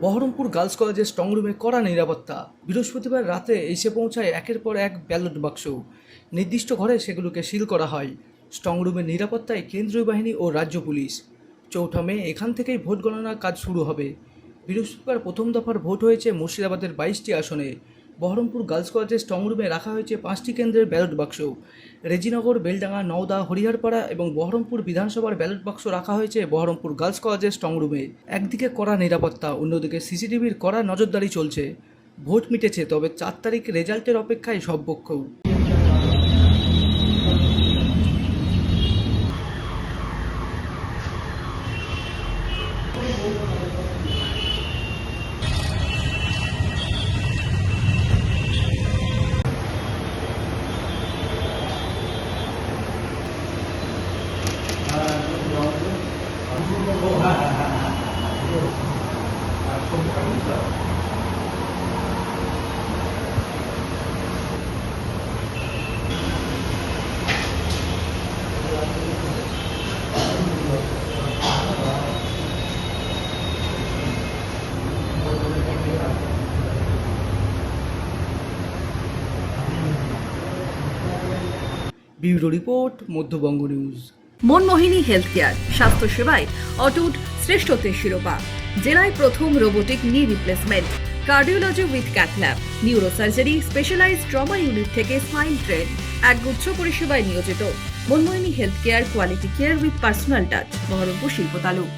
Baharampur girls কলেজের স্ট্রংরুমে কড়া নিরাপত্তা। বৃহস্পতিবার রাতে এসে পৌঁছায় একের পর এক ব্যালট বাক্স। নির্দিষ্ট ঘরে সেগুলোকে সিল করা হয়। স্ট্রংরুমের নিরাপত্তায় কেন্দ্রীয় বাহিনী ও রাজ্য পুলিশ। ৪ মে এখান থেকেই ভোট গণনার কাজ শুরু হবে। বৃহস্পতিবার প্রথম দফার ভোট হয়েছে মুর্শিদাবাদের 22টি আসনে। বহরমপুর গার্লস কলেজের স্ট্রংরুমে রাখা হয়েছে 5টি কেন্দ্রের ব্যালট বাক্স। রেজিনগর, বেলডাঙ্গা, নওদা, হরিহরপাড়া এবং বহরমপুর বিধানসভার ব্যালট বাক্স রাখা হয়েছে বহরমপুর গার্লস কলেজের স্ট্রংরুমে। একদিকে কড়া নিরাপত্তা, অন্যদিকে সিসিটিভির কড়া নজরদারি চলছে। ভোট মিটেছে, তবে 4 তারিখ রেজাল্টের অপেক্ষায় সব পক্ষ। Bureau report, Madhyabanga news. Manmohini health care, স্বাস্থ্য সেবায় অটুট শ্রেষ্ঠত্বের শিরোপা। জেলায় প্রথম robotic knee replacement, cardiology with cath lab, neurosurgery, specialized trauma unit থেকে স্পাইন ট্রেন, একগুচ্ছ পরিষেবায় নিয়োজিত। Manmohini health care, quality care with personal touch, Baharampur শিল্প তালুক।